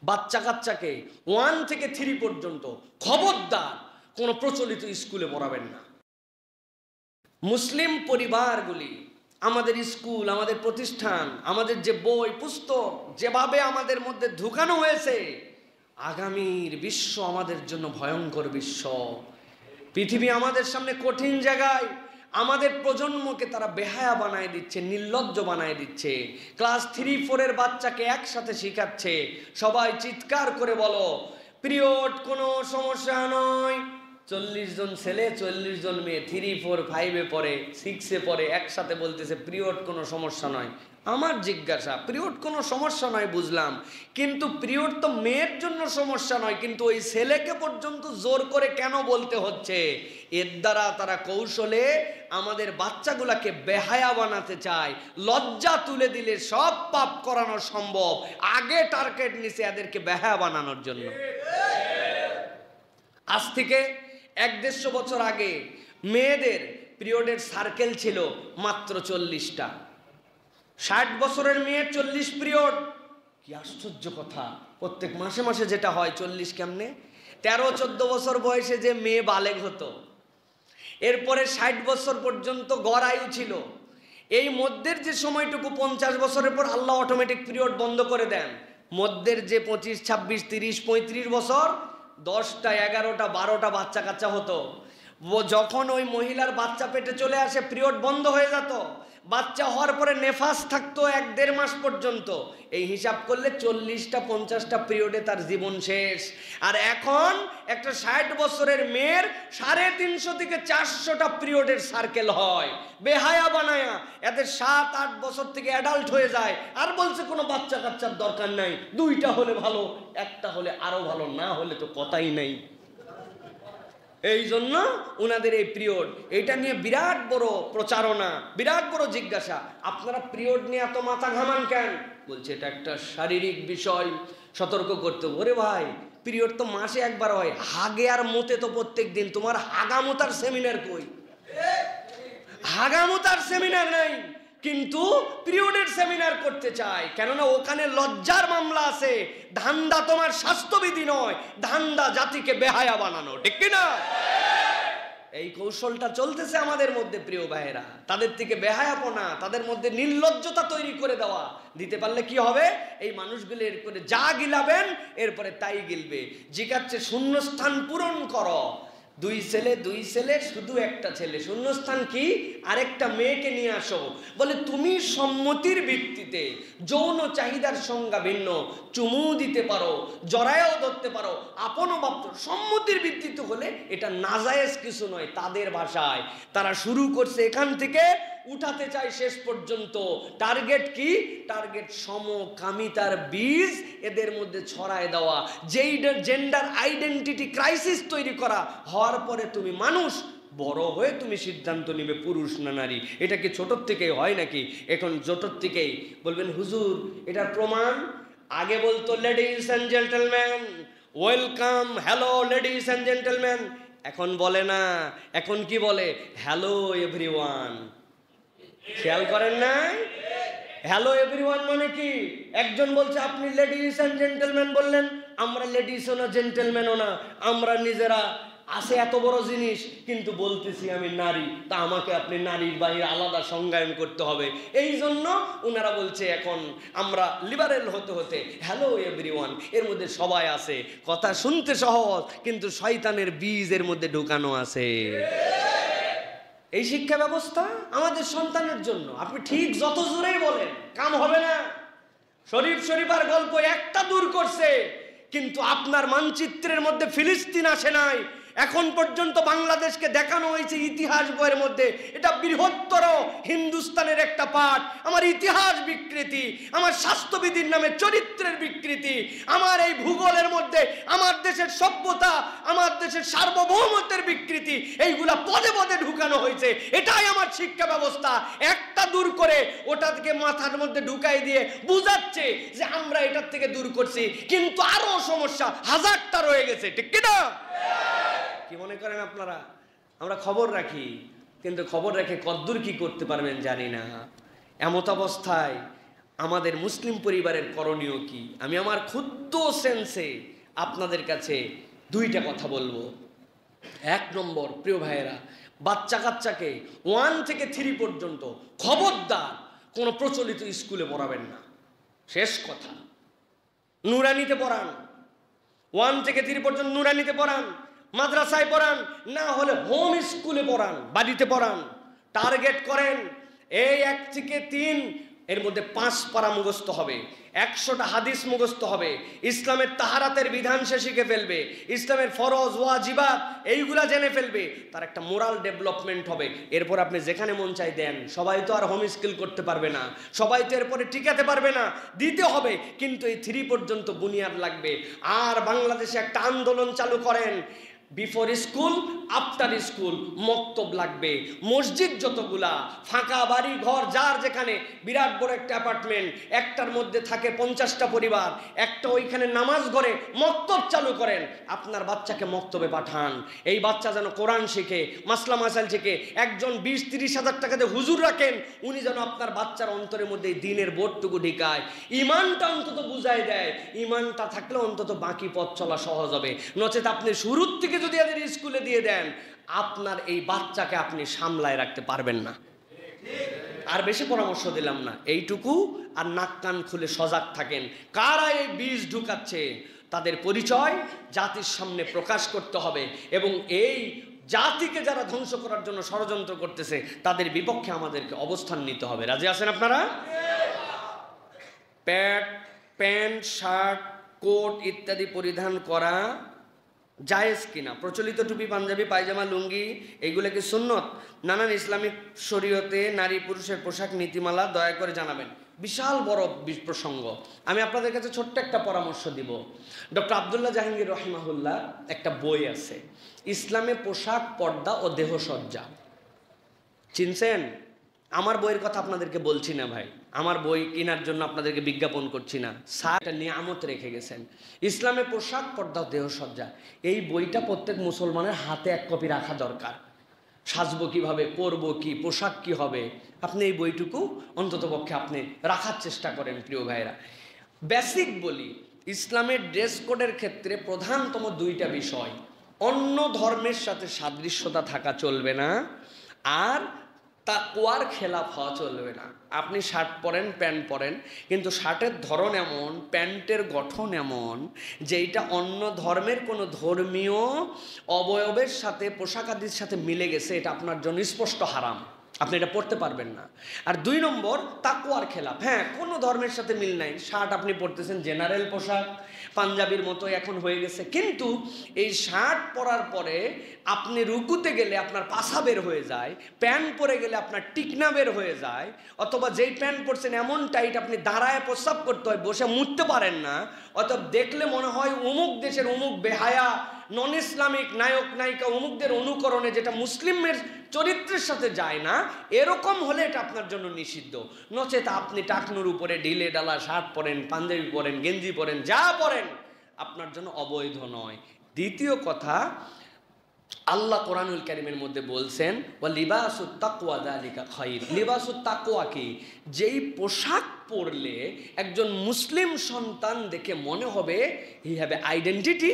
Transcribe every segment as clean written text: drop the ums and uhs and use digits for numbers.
বাচ্চা কাচ্চাকে 1 থেকে 3 পর্যন্ত খবরদার কোনো প্রচলিত স্কুলে পড়াবেন না। মুসলিম পরিবারগুলি, আমাদের স্কুল, আমাদের প্রতিষ্ঠান, আমাদের যে বই পুস্তক যেভাবে আমাদের মধ্যে ঢুকানো হয়েছে, আগামীর বিশ্ব আমাদের জন্য ভয়ঙ্কর বিশ্ব। পৃথিবী আমাদের সামনে কঠিন জায়গায়, আমাদের প্রজন্মকে তারা বেহায়া বানায় দিচ্ছে, নির্লজ্জ বানায় দিচ্ছে। ক্লাস 3-4 বাচ্চাকে একসাথে শিখাচ্ছে, সবাই চিৎকার করে বলো পিরিয়ড কোনো সমস্যা নয়। 40 জন ছেলে 40 জন মেয়ে 3, 4, 5-এ পড়ে, 6-এ পড়ে, একসাথে বলতেছে পিরিয়ড কোনো সমস্যা নয়। আমার জিজ্ঞাসা, পিরিয়ড কোনো সমস্যা নয় বুঝলাম, কিন্তু পিরিয়ড তো মেয়ের জন্য সমস্যা নয়, কিন্তু ওই ছেলেকে পর্যন্ত জোর করে কেন বলতে হচ্ছে? এর দ্বারা তারা কৌশলে আমাদের বাচ্চাগুলাকে বেহায়া বানাতে চায়। লজ্জা তুলে দিলে সব পাপ করানো সম্ভব, আগে টার্গেট নিছে এদেরকে বেহায়া বানানোর জন্য। আজ থেকে 1-150 বছর আগে মেয়েদের পিরিয়ডের সার্কেল ছিল মাত্র 40টা। 60 বছরের মেয়ের 40 পিরিয়ড, কি আশ্চর্য কথা! প্রত্যেক মাসে মাসে যেটা হয় 40 কেমনে? 13-14 বছর বয়সে যে মেয়ে বালেগ হতো, এরপরে 60 বছর পর্যন্ত গড় আয়ু ছিল। এই মধ্যের যে সময়টুকু 50 বছরের পর আল্লাহ অটোমেটিক পিরিয়ড বন্ধ করে দেন। মধ্যের যে 25, 26, 30, 35 বছর 10টা, 11টা, 12টা বাচ্চা কাচ্চা হতো। যখন ওই মহিলার বাচ্চা পেটে চলে আসে পিরিয়ড বন্ধ হয়ে যেত। বাচ্চা হওয়ার পরে নেফাস থাকতো 1-1.5 মাস পর্যন্ত। এই হিসাব করলে 40টা 50টা পিরিয়ডে তার জীবন শেষ। আর এখন একটা 60 বছরের মেয়ের 350 থেকে 400টা পিরিয়ডের সার্কেল হয়। বেহায়া বানায়া এদের 7-8 বছর থেকে অ্যাডাল্ট হয়ে যায়, আর বলছে কোনো বাচ্চা কাচ্চার দরকার নাই, 2টা হলে ভালো, 1টা হলে আরো ভালো, না হলে তো কথাই নাই। এই জন্য ওনাদের এই পিরিয়ড, এটা নিয়ে বিরাট বড় প্রচারণা, বিরাট বড় জিজ্ঞাসা, আপনারা পিরিয়ড নিয়ে এত মাথা ঘামান কেন? বলছে এটা একটা শারীরিক বিষয়, সতর্ক করতে। ওরে ভাই, পিরিয়ড তো মাসে একবার হয়, হাগে আর মতে তো প্রত্যেক দিন। তোমার হাগামতার সেমিনার কই? হাগামতার সেমিনার নাই, কিন্তু পিরিয়ডের সেমিনার করতে চায়, কেননা ওখানে লজ্জার মামলা আছে। ধান্দা তোমার স্বাস্থ্যবিধি নয়, ধান্দা জাতিকে বেহায়া বানানো, ঠিক কিনা? এই কৌশলটা চলতেছে আমাদের মধ্যে প্রিয় ভাইয়েরা। তাদের থেকে বেহায়াপনা, তাদের মধ্যে নির্লজ্জতা তৈরি করে দেওয়া। দিতে পারলে কি হবে? এই মানুষগুলো এরপরে যা গিলাবেন এরপরে তাই গিলবে। জিজ্ঞাসা শূন্যস্থান পূরণ করো। 2 ছেলে শুধু একটা ছেলে, শূন্যস্থান কি? আরেকটা মেয়েকে নিয়ে আসো। বলে তুমি সম্মতির ভিত্তিতে, যৌন চাহিদার সংজ্ঞা ভিন্ন, চুমু দিতে পারো, জড়ায়ও ধরতে পারো, আপনও ভাবতো, সম্মতির ভিত্তিতে হলে এটা নাজায়েজ কিছু নয়। তাদের ভাষায় তারা শুরু করছে এখান থেকে, উঠাতে চাই শেষ পর্যন্ত। টার্গেট কি? টার্গেট সমকামিতার বীজ এদের মধ্যে ছড়ায় দেওয়া, যেই জেন্ডার আইডেন্টিটি ক্রাইসিস তৈরি করা। হওয়ার পরে তুমি মানুষ, বড় হয়ে তুমি সিদ্ধান্ত নিবে পুরুষ না নারী। এটা কি ছোটোর থেকেই হয় নাকি? এখন ছোটোর থেকেই বলবেন হুজুর এটার প্রমাণ? আগে বলতো ladies and gentleman, welcome, hello ladies and gentleman. এখন বলে না, এখন কি বলে? Hello everyone. খেয়াল করেন না? হ্যালো এভরিওয়ান মানে কি? একজন বলছে আপনি লেডিস অ্যান্ড জেন্টলম্যান বললেন, আমরা লেডিসও না জেন্টলম্যানও না, আমরা নিজেরা আছে এত বড় জিনিস, কিন্তু বলতেছি আমি নারী, তা আমাকে আপনি নারীর বাহিরে আলাদা সংজ্ঞায়ন করতে হবে। এই জন্য ওনারা বলছে এখন আমরা লিবারেল হতে হতে হ্যালো এভরিওয়ান, এর মধ্যে সবাই আছে। কথা শুনতে সহজ, কিন্তু শয়তানের বীজ এর মধ্যে ঢুকানো আছে। এই শিক্ষা ব্যবস্থা আমাদের সন্তানের জন্য আপনি ঠিক যত জোরেই বলেন কাম হবে না। শরীফার গল্প একটা দূর করছে, কিন্তু আপনার মানচিত্রের মধ্যে ফিলিস্তিন আসে নাই। এখন পর্যন্ত বাংলাদেশকে দেখানো হয়েছে ইতিহাস বইয়ের মধ্যে, এটা বৃহত্তর হিন্দুস্তানের একটা পাঠ। আমার ইতিহাস বিকৃতি, আমার স্বাস্থ্যবিধির নামে চরিত্রের বিকৃতি, আমার এই ভূগোলের মধ্যে আমার দেশের সভ্যতা, আমার দেশের সার্বভৌমত্বের বিকৃতি, এইগুলা পদে পদে ঢুকানো হয়েছে। এটাই আমার শিক্ষা ব্যবস্থা। একটা দূর করে ওটাকে মাথার মধ্যে ঢুকাই দিয়ে বুঝাচ্ছে যে আমরা এটার থেকে দূর করছি, কিন্তু আরো সমস্যা হাজারটা রয়ে গেছে, ঠিক কিনা? কি মনে করেন আপনারা? আমরা খবর রাখি, কিন্তু খবর রেখে কদ্দূর কি করতে পারবেন জানি না। এমত অবস্থায় আমাদের মুসলিম পরিবারের করণীয় কি? আমি আমার ক্ষুদ্র সেন্সে আপনাদের কাছে দুইটা কথা বলবো। এক নম্বর, প্রিয় ভাইয়েরা, বাচ্চা কাচ্চাকে 1 থেকে 3 পর্যন্ত খবরদার কোনো প্রচলিত স্কুলে পড়াবেন না। শেষ কথা। নুরানিতে পড়ান, 1 থেকে 3 পর্যন্ত নুরানিতে পড়ান, মাদ্রাসায় পড়ান, না হলে হোম স্কুলে পড়ান, বাড়িতে পড়ান। টার্গেট করেন এই 1 থেকে 3 এর মধ্যে 5 পারা মুখস্থ হবে, 100টা হাদিস মুখস্থ হবে, ইসলামের তাহারাতের বিধান সে শিখে ফেলবে, ইসলামের ফরজ ওয়াজিবাত এইগুলা জেনে ফেলবে, তার একটা মোরাল ডেভেলপমেন্ট হবে। এরপর আপনি যেখানে মন চাই দেন। সবাই তো আর হোম স্কিল করতে পারবে না, সবাই তো এরপরে টিকাতে পারবে না, দিতে হবে, কিন্তু এই 3 পর্যন্ত বুনিয়াদ লাগবে। আর বাংলাদেশে একটা আন্দোলন চালু করেন, বিফোর স্কুল আফটার স্কুল মক্তব লাগবে। মসজিদ যতগুলা, ফাঁকা বাড়ি ঘর যার যেখানে, বিরাট বড় একটা অ্যাপার্টমেন্ট, একটার মধ্যে থাকে 50টা পরিবার, একটা ওইখানে নামাজ ঘরে মক্তব চালু করেন। আপনার বাচ্চাকে মক্তবে পাঠান, এই বাচ্চা যেন কোরআন শিখে, মাসলা মাসাইল শিখে। একজন 20-30 হাজার টাকাতে হুজুর রাখেন, উনি যেন আপনার বাচ্চার অন্তরের মধ্যে দিনের বোধটুকু ঢিকায়, ইমানটা অন্তত বুঝাই দেয়। ইমানটা থাকলে অন্তত বাকি পথ চলা সহজ হবে। নচেত আপনি শুরুর থেকে যদি এদের স্কুলে দিয়ে দেন, আপনার এই বাচ্চাকে আপনি সামলায় রাখতে পারবেন না। আর বেশি পরামর্শ দিলাম না, এইটুকু। আর নাক কান খুলে সজাগ থাকেন, কারা এই বীজ ঢুকাচ্ছে তাদের পরিচয় জাতির সামনে প্রকাশ করতে হবে, এবং এই জাতিকে যারা ধ্বংস করার জন্য ষড়যন্ত্র করতেছে তাদের বিপক্ষে আমাদেরকে অবস্থান নিতে হবে। রাজি আছেন আপনারা? প্যান্ট, শার্ট, কোট ইত্যাদি পরিধান করা জায়েজ কিনা? প্রচলিত টুপি, পাঞ্জাবি, পায়জামা, লুঙ্গি এগুলো কি সুন্নত? নানান ইসলামিক শরীয়তে নারী পুরুষের পোশাক নীতিমালা দয়া করে জানাবেন। বিশাল বড় প্রসঙ্গ। আমি আপনাদের কাছে ছোট্ট একটা পরামর্শ দিব। ডক্টর আব্দুল্লাহ জাহাঙ্গীর রহিমাহুল্লাহ একটা বই আছে, ইসলামে পোশাক, পর্দা ও দেহসজ্জা। চিনছেন? আমার বইয়ের কথা আপনাদেরকে বলছি না ভাই, আমার বই কেনার জন্য আপনাদেরকে বিজ্ঞাপন করছি না। স্যার একটা নিয়ামত রেখে গেছেন, ইসলামে পোশাক, পর্দা, দেহসজ্জা। এই বইটা প্রত্যেক মুসলমানের হাতে 1 কপি রাখা দরকার। সাজবো কিভাবে, পরবো কি, পোশাক কি হবে, আপনি এই বইটুকু অন্তত পক্ষে আপনি রাখার চেষ্টা করেন। প্রিয় ভাইরা, বেসিক বলি, ইসলামের ড্রেস কোডের ক্ষেত্রে প্রধানতম 2টা বিষয়। অন্য ধর্মের সাথে সাদৃশ্যতা থাকা চলবে না, আর তাকওয়ার খেলাফ হওয়া চলবে না। আপনি শার্ট পরেন, প্যান্ট পরেন, কিন্তু শার্টের ধরন এমন, প্যান্টের গঠন এমন যে এটা অন্য ধর্মের কোনো ধর্মীয় অবয়বের সাথে, পোশাক আদির সাথে মিলে গেছে, এটা আপনার জন্য স্পষ্ট হারাম, আপনি এটা পড়তে পারবেন না। আর 2 নম্বর, তাকওয়ার খেলাফ। হ্যাঁ, কোনো ধর্মের সাথে মিল নাই, শার্ট আপনি পরতেছেন জেনারেল পোশাক, পাঞ্জাবির মতো এখন হয়ে গেছে, কিন্তু এই শার্ট পরার পরে আপনি রুকুতে গেলে আপনার পাছা বের হয়ে যায়, প্যান্ট পরে গেলে আপনার টিকনা বের হয়ে যায়, অথবা যেই প্যান্ট পরছেন এমন টাইট আপনি দাঁড়ায় প্রস্রাব করতে হয়, বসে মুততে পারেন না, অথবা দেখলে মনে হয় অমুক দেশের অমুক বেহায়া নন ইসলামিক নায়ক নায়িকা অমুকদের অনুকরণে, যেটা মুসলিমের চরিত্রের সাথে যায় না, এরকম হলে এটা আপনার জন্য নিষিদ্ধ। নচেত আপনি টাকনুর উপরে ঢিলে ডালা শার্ট পরেন, পাঞ্জাবি পরেন, গেঞ্জি পরেন, যা পরেন, আপনার জন্য অবৈধ নয়। দ্বিতীয় কথা, আল্লাহ কোরআনুল কারীমের মধ্যে বলছেন, ওয়া লিবাসুত তাকওয়া যালিকা খায়র। লিবাসুত তাকওয়া কি? যেই পোশাক পরলে একজন মুসলিম সন্তান দেখে মনে হবে হি হ্যাভ এ আইডেন্টিটি,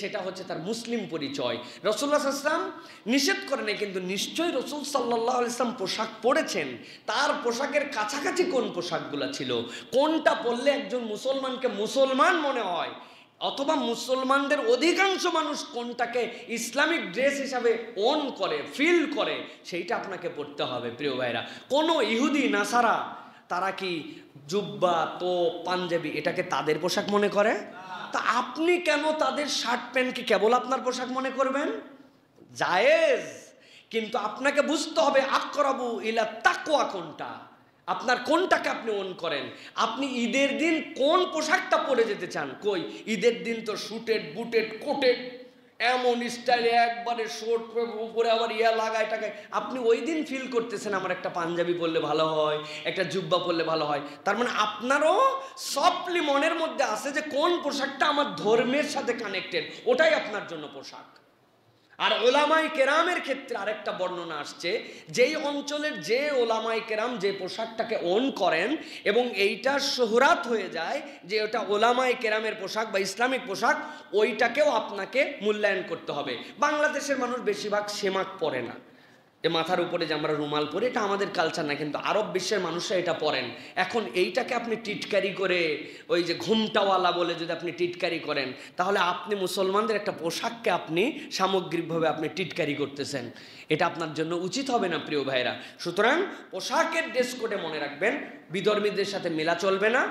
সেটা হচ্ছে তার মুসলিম পরিচয়। রাসূলুল্লাহ সাল্লাল্লাহু আলাইহি ওয়াসাল্লাম নিষেধ করেন, কিন্তু নিশ্চয়ই রাসূল সাল্লাল্লাহু আলাইহি ওয়াসাল্লাম পোশাক পরেছেন। তার পোশাকের কাছাকাছি কোন পোশাকগুলো ছিল, কোনটা পরলে একজন মুসলমানকে মুসলমান মনে হয়, অথবা মুসলমানদের অধিকাংশ মানুষ কোনটাকে ইসলামিক ড্রেস হিসাবে ওন করে, ফিল করে, সেইটা আপনাকে পড়তে হবে। প্রিয় ভাইরা, কোনো ইহুদি নাসারা তারা কি জুব্বা, তোপ, পাঞ্জাবি এটাকে তাদের পোশাক মনে করে? তা আপনি কেন তাদের শার্ট প্যান্টকে কেবল আপনার পোশাক মনে করবেন? জায়েজ, কিন্তু আপনাকে বুঝতে হবে আকরাবু ইলা তাকওয়া কোনটা, আপনার কোনটাকে আপনি ওন করেন। আপনি ঈদের দিন কোন পোশাকটা পরে যেতে চান? কই, ঈদের দিন তো শুটেড, বুটেড, কোটেড, এমন স্টাইলে একবারে শর্ট উপরে আবার ইয়া লাগায় টাকায়, আপনি ওই দিন ফিল করতেছেন আমার একটা পাঞ্জাবি পরলে ভালো হয়, একটা জুব্বা পরলে ভালো হয়। তার মানে আপনারও সফটলি মনের মধ্যে আছে যে কোন পোশাকটা আমার ধর্মের সাথে কানেক্টেড, ওটাই আপনার জন্য পোশাক। আর ওলামায়ে কেরামের ক্ষেত্রে আরেকটা বর্ণনা আসছে, যেই অঞ্চলের যে ওলামায়ে কেরাম যে পোশাকটাকে ওন করেন এবং এইটা শোহরাত হয়ে যায় যে ওটা ওলামায়ে কেরামের পোশাক বা ইসলামিক পোশাক, ওইটাকেও আপনাকে মূল্যায়ন করতে হবে। বাংলাদেশের মানুষ বেশিরভাগ সেমাক পরে না, এ মাথার উপরে যে আমরা রুমাল পরি, এটা আমাদের কালচার না, কিন্তু আরব বিশ্বের মানুষরা এটা পরেন। এখন এইটাকে আপনি টিটকারি করে ওই যে ঘুমটাওয়ালা বলে যদি আপনি টিটকারি করেন, তাহলে আপনি মুসলমানদের একটা পোশাককে আপনি সামগ্রিকভাবে আপনি টিটকারি করতেছেন। এটা আপনার জন্য উচিত হবে না প্রিয় ভাইরা। সুতরাং পোশাকের ড্রেস কোডে মনে রাখবেন, বিধর্মীদের সাথে মেলা চলবে না,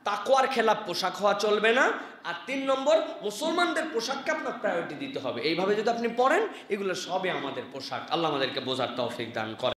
তাকওয়ার খেলাফ পোশাক হওয়া চলবে না, আর 3 নম্বর মুসলমানদের পোশাককে আপনার প্রায়োরিটি দিতে হবে। এইভাবে যদি আপনি পড়েন, এগুলো সবই আমাদের পোশাক। আল্লাহ আমাদেরকে বোঝার তৌফিক দান করেন।